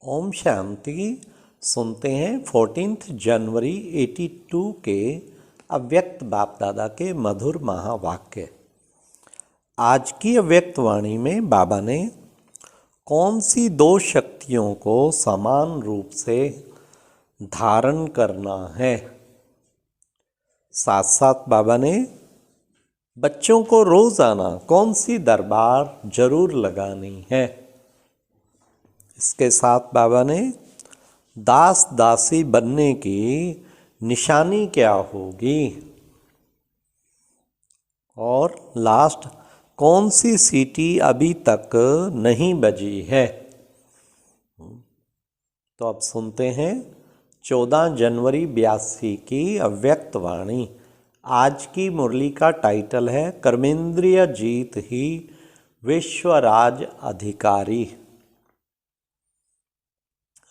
ओम शांति। सुनते हैं 14 जनवरी 82 के अव्यक्त बाप दादा के मधुर महावाक्य। आज की अव्यक्त वाणी में बाबा ने कौन सी दो शक्तियों को समान रूप से धारण करना है, साथ साथ बाबा ने बच्चों को रोजाना कौन सी दरबार जरूर लगानी है। इसके साथ बाबा ने दास दासी बनने की निशानी क्या होगी और लास्ट कौन सी सीटी अभी तक नहीं बजी है। तो अब सुनते हैं 14 जनवरी 82 की अव्यक्त वाणी। आज की मुरली का टाइटल है कर्मेंद्रिय जीत ही विश्वराज अधिकारी।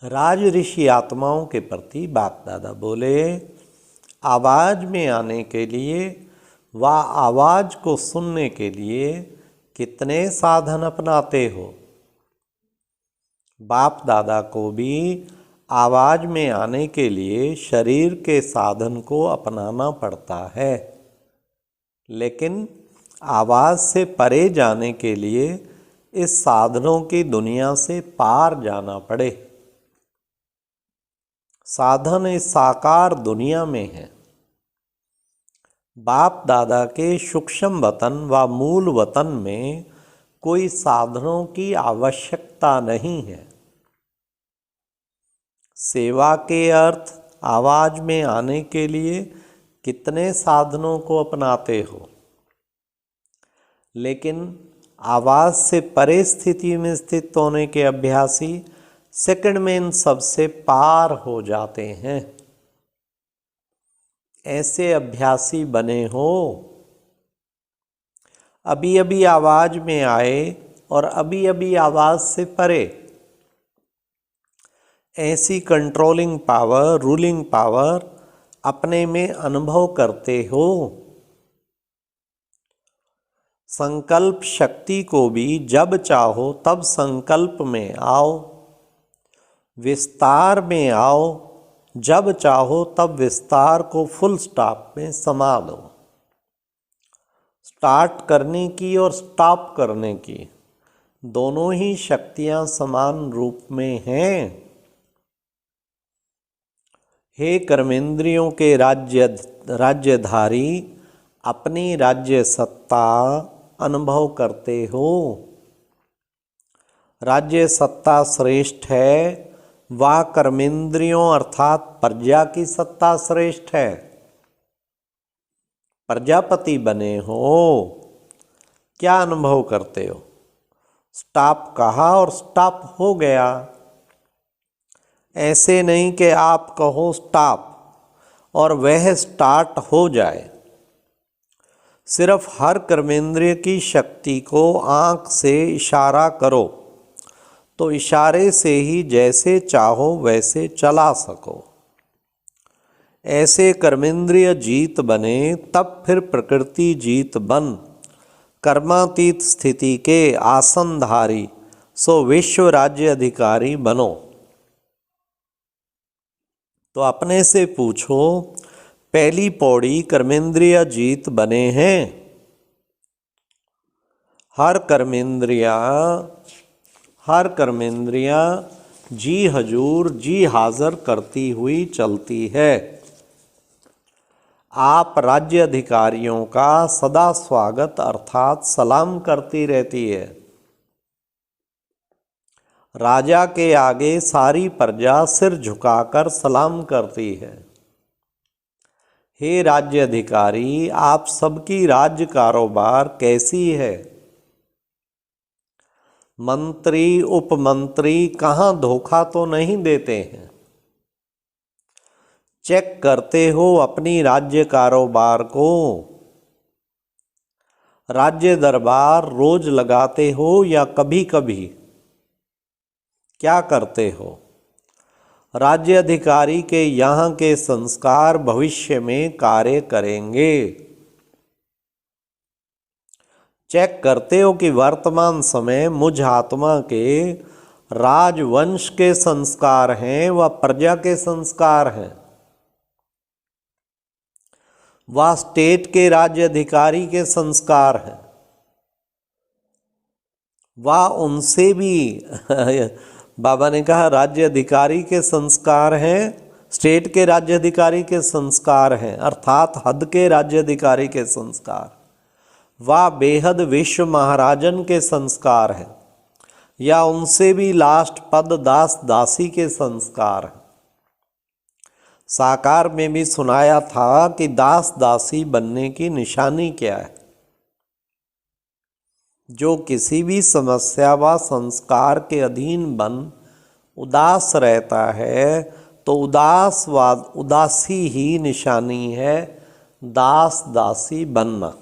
राज ऋषि आत्माओं के प्रति बाप दादा बोले, आवाज में आने के लिए व आवाज को सुनने के लिए कितने साधन अपनाते हो। बाप दादा को भी आवाज में आने के लिए शरीर के साधन को अपनाना पड़ता है, लेकिन आवाज से परे जाने के लिए इस साधनों की दुनिया से पार जाना पड़े। साधन इस साकार दुनिया में है। बाप दादा के सूक्ष्म वतन व मूल वतन में कोई साधनों की आवश्यकता नहीं है। सेवा के अर्थ आवाज में आने के लिए कितने साधनों को अपनाते हो, लेकिन आवाज से परे स्थिति में स्थित होने के अभ्यासी सेकंड में इन सबसे पार हो जाते हैं। ऐसे अभ्यासी बने हो। अभी अभी आवाज में आए और अभी अभी आवाज से परे। ऐसी कंट्रोलिंग पावर, रूलिंग पावर अपने में अनुभव करते हो। संकल्प शक्ति को भी जब चाहो तब संकल्प में आओ, विस्तार में आओ, जब चाहो तब विस्तार को फुल स्टॉप में समा दो। स्टार्ट करने की और स्टॉप करने की दोनों ही शक्तियां समान रूप में हैं। हे कर्मेंद्रियों के राज्यधारी, अपनी राज्य सत्ता अनुभव करते हो। राज्य सत्ता श्रेष्ठ है व कर्मेंद्रियों अर्थात प्रजा की सत्ता श्रेष्ठ है। प्रजापति बने हो, क्या अनुभव करते हो? स्टॉप कहा और स्टॉप हो गया। ऐसे नहीं कि आप कहो स्टॉप और वह स्टार्ट हो जाए। सिर्फ हर कर्मेंद्रिय की शक्ति को आंख से इशारा करो तो इशारे से ही जैसे चाहो वैसे चला सको। ऐसे कर्मेंद्रिय जीत बने तब फिर प्रकृति जीत बन कर्मातीत स्थिति के आसनधारी सो विश्व राज्य अधिकारी बनो। तो अपने से पूछो, पहली पौड़ी कर्मेंद्रिय जीत बने हैं। हर कर्मेंद्रिया जी हजूर जी हाजिर करती हुई चलती है। आप राज्य अधिकारियों का सदा स्वागत अर्थात सलाम करती रहती है। राजा के आगे सारी प्रजा सिर झुकाकर सलाम करती है। हे राज्य अधिकारी, आप सबकी राज्य कारोबार कैसी है? मंत्री उपमंत्री कहाँ धोखा तो नहीं देते हैं? चेक करते हो अपनी राज्य कारोबार को? राज्य दरबार रोज लगाते हो या कभी कभी? क्या करते हो? राज्य अधिकारी के यहाँ के संस्कार भविष्य में कार्य करेंगे। चेक करते हो कि वर्तमान समय मुझ आत्मा के राजवंश के संस्कार हैं व प्रजा के संस्कार हैं, वह स्टेट के राज्य अधिकारी के संस्कार हैं, वह उनसे भी बाबा ने कहा राज्य अधिकारी के संस्कार हैं, स्टेट के राज्य अधिकारी के संस्कार हैं, अर्थात हद के राज्य अधिकारी के संस्कार, वह बेहद विश्व महाराजन के संस्कार हैं, या उनसे भी लास्ट पद दास दासी के संस्कार हैं। साकार में भी सुनाया था कि दास दासी बनने की निशानी क्या है। जो किसी भी समस्या व संस्कार के अधीन बन उदास रहता है तो उदासी ही निशानी है दास दासी बनना।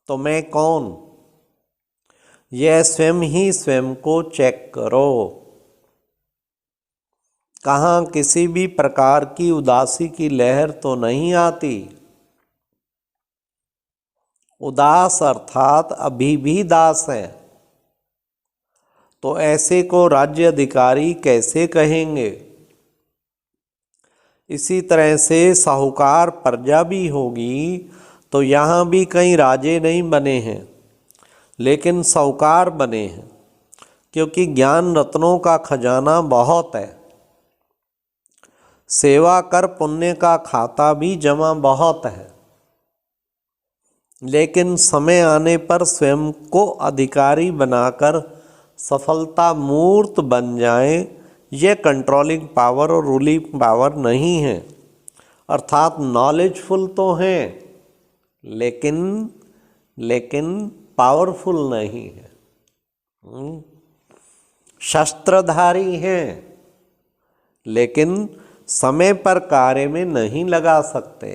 तो मैं कौन, यह स्वयं ही स्वयं को चेक करो। कहाँ किसी भी प्रकार की उदासी की लहर तो नहीं आती। उदास अर्थात अभी भी दास है, तो ऐसे को राज्य अधिकारी कैसे कहेंगे। इसी तरह से साहूकार प्रजा भी होगी तो यहाँ भी कई राजे नहीं बने हैं, लेकिन साहूकार बने हैं, क्योंकि ज्ञान रत्नों का खजाना बहुत है। सेवा कर पुण्य का खाता भी जमा बहुत है, लेकिन समय आने पर स्वयं को अधिकारी बनाकर सफलता मूर्त बन जाए, ये कंट्रोलिंग पावर और रूलिंग पावर नहीं है। अर्थात नॉलेजफुल तो हैं, लेकिन पावरफुल नहीं है। शस्त्रधारी हैं, लेकिन समय पर कार्य में नहीं लगा सकते।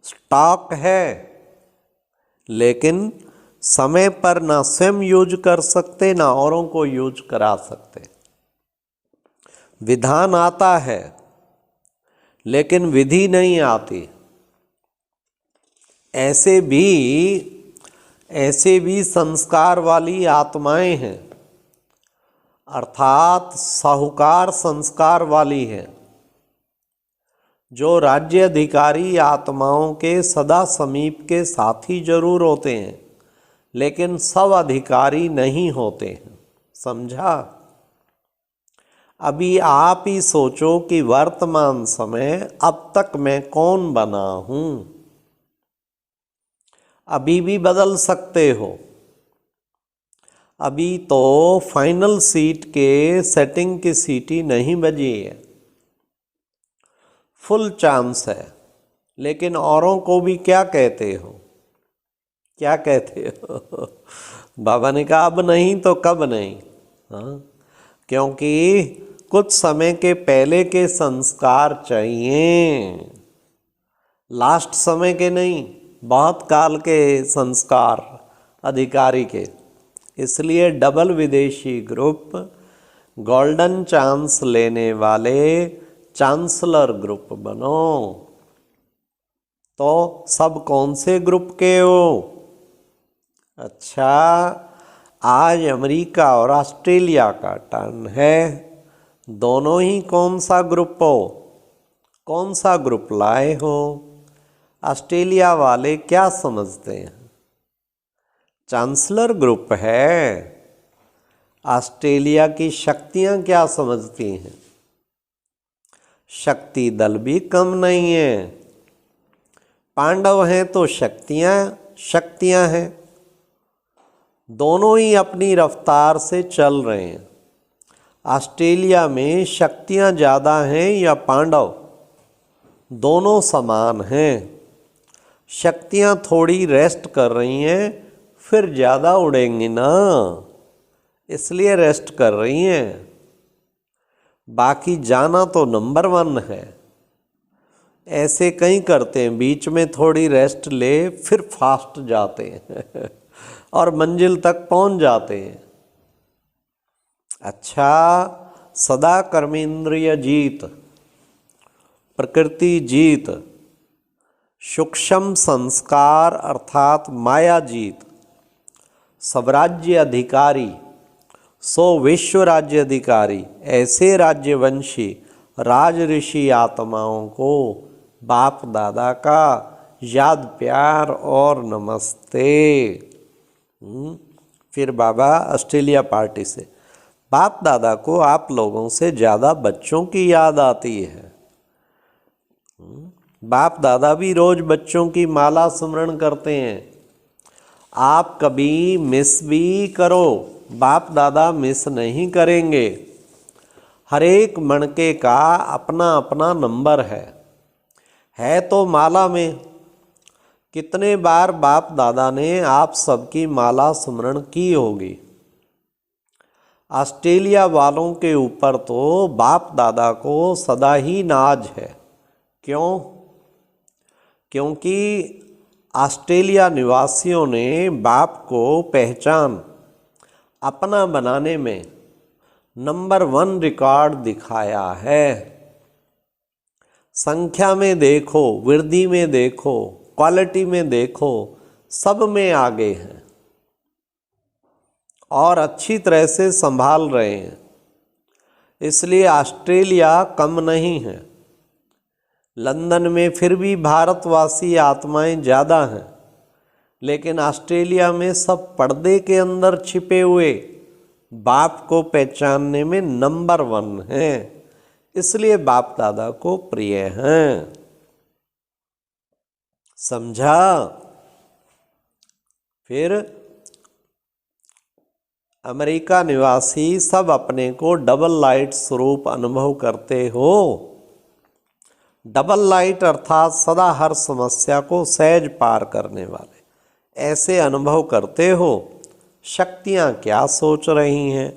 स्टॉक है, लेकिन समय पर ना स्वयं यूज कर सकते ना औरों को यूज करा सकते। विधान आता है, लेकिन विधि नहीं आती। ऐसे भी संस्कार वाली आत्माएं हैं, अर्थात साहूकार संस्कार वाली है, जो राज्य अधिकारी आत्माओं के सदा समीप के साथी जरूर होते हैं, लेकिन सब अधिकारी नहीं होते हैं। समझा? अभी आप ही सोचो कि वर्तमान समय अब तक मैं कौन बना हूं। अभी भी बदल सकते हो। अभी तो फाइनल सीट के सेटिंग की सीटी नहीं बजी है, फुल चांस है। लेकिन औरों को भी क्या कहते हो, क्या कहते हो? बाबा ने कहा अब नहीं तो कब नहीं। हाँ, क्योंकि कुछ समय के पहले के संस्कार चाहिए, लास्ट समय के नहीं, बहुत काल के संस्कार अधिकारी के। इसलिए डबल विदेशी ग्रुप, गोल्डन चांस लेने वाले चांसलर ग्रुप बनो। तो सब कौन से ग्रुप के हो? अच्छा, आज अमेरिका और ऑस्ट्रेलिया का टर्न है। दोनों ही कौन सा ग्रुप हो? कौन सा ग्रुप लाए हो? ऑस्ट्रेलिया वाले क्या समझते हैं? चांसलर ग्रुप है। ऑस्ट्रेलिया की शक्तियां क्या समझती हैं? शक्ति दल भी कम नहीं है। पांडव हैं तो शक्तियां हैं। दोनों ही अपनी रफ्तार से चल रहे हैं। ऑस्ट्रेलिया में शक्तियां ज़्यादा हैं या पांडव? दोनों समान हैं। शक्तियां थोड़ी रेस्ट कर रही हैं, फिर ज़्यादा उड़ेंगी ना, इसलिए रेस्ट कर रही हैं। बाकी जाना तो नंबर 1 है। ऐसे कई करते हैं, बीच में थोड़ी रेस्ट ले फिर फास्ट जाते हैं और मंजिल तक पहुंच जाते हैं। अच्छा, सदा कर्मेंद्रिय जीत, प्रकृति जीत, सूक्ष्म संस्कार अर्थात माया जीत, स्वराज्य अधिकारी, सो विश्व राज्य अधिकारी, ऐसे राज्यवंशी राज ऋषि आत्माओं को बाप दादा का याद प्यार और नमस्ते। फिर बाबा ऑस्ट्रेलिया पार्टी से, बाप दादा को आप लोगों से ज़्यादा बच्चों की याद आती है। बाप दादा भी रोज बच्चों की माला स्मरण करते हैं। आप कभी मिस भी करो, बाप दादा मिस नहीं करेंगे। हर एक मणके का अपना अपना नंबर है तो माला में। कितने बार बाप दादा ने आप सबकी माला स्मरण की होगी। ऑस्ट्रेलिया वालों के ऊपर तो बाप दादा को सदा ही नाज है। क्यों? क्योंकि ऑस्ट्रेलिया निवासियों ने बाप को पहचान अपना बनाने में नंबर 1 रिकॉर्ड दिखाया है। संख्या में देखो, वृद्धि में देखो, क्वालिटी में देखो, सब में आगे हैं और अच्छी तरह से संभाल रहे हैं। इसलिए ऑस्ट्रेलिया कम नहीं है। लंदन में फिर भी भारतवासी आत्माएं ज़्यादा हैं, लेकिन ऑस्ट्रेलिया में सब पर्दे के अंदर छिपे हुए बाप को पहचानने में नंबर 1 हैं। इसलिए बाप दादा को प्रिय हैं। समझा? फिर अमेरिका निवासी सब अपने को डबल लाइट स्वरूप अनुभव करते हो। डबल लाइट अर्थात सदा हर समस्या को सहज पार करने वाले, ऐसे अनुभव करते हो। शक्तियाँ क्या सोच रही हैं?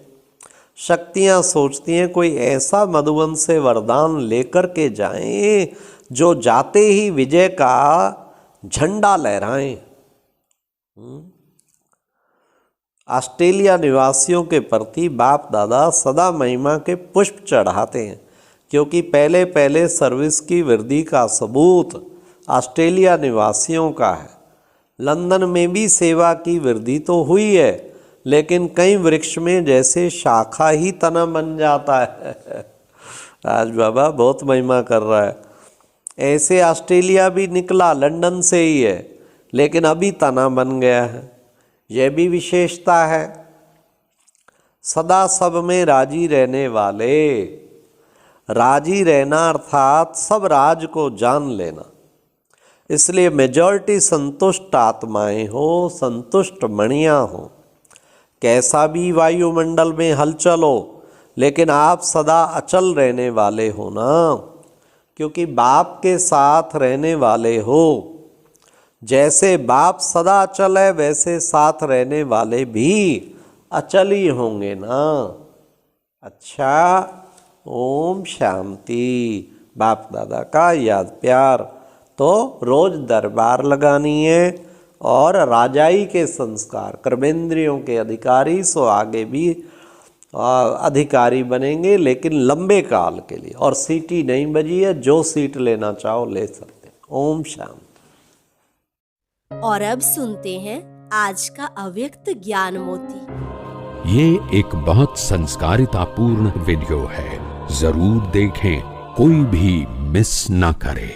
शक्तियाँ सोचती हैं कोई ऐसा मधुबन से वरदान लेकर के जाएं जो जाते ही विजय का झंडा लहराएं। ऑस्ट्रेलिया निवासियों के प्रति बाप दादा सदा महिमा के पुष्प चढ़ाते हैं, क्योंकि पहले पहले सर्विस की वृद्धि का सबूत ऑस्ट्रेलिया निवासियों का है। लंदन में भी सेवा की वृद्धि तो हुई है, लेकिन कई वृक्ष में जैसे शाखा ही तना बन जाता है। आज बाबा बहुत महिमा कर रहा है। ऐसे ऑस्ट्रेलिया भी निकला लंदन से ही है, लेकिन अभी तना बन गया है। यह भी विशेषता है। सदा सब में राजी रहने वाले, राजी रहना अर्थात सब राज को जान लेना। इसलिए मेजॉरिटी संतुष्ट आत्माएं हो, संतुष्ट मणियाँ हो। कैसा भी वायुमंडल में हलचल हो, लेकिन आप सदा अचल रहने वाले हो ना, क्योंकि बाप के साथ रहने वाले हो। जैसे बाप सदा अचल है, वैसे साथ रहने वाले भी अचल ही होंगे ना। अच्छा, ओम शांति। बाप दादा का याद प्यार। तो रोज दरबार लगानी है और राजाई के संस्कार, कर्मेंद्रियों के अधिकारी सो आगे भी अधिकारी बनेंगे, लेकिन लंबे काल के लिए। और सीटी नहीं बजी है, जो सीट लेना चाहो ले सकते हैं। ओम शांति। और अब सुनते हैं आज का अव्यक्त ज्ञान मोती। ये एक बहुत संस्कारितापूर्ण वीडियो है, जरूर देखें, कोई भी मिस ना करे।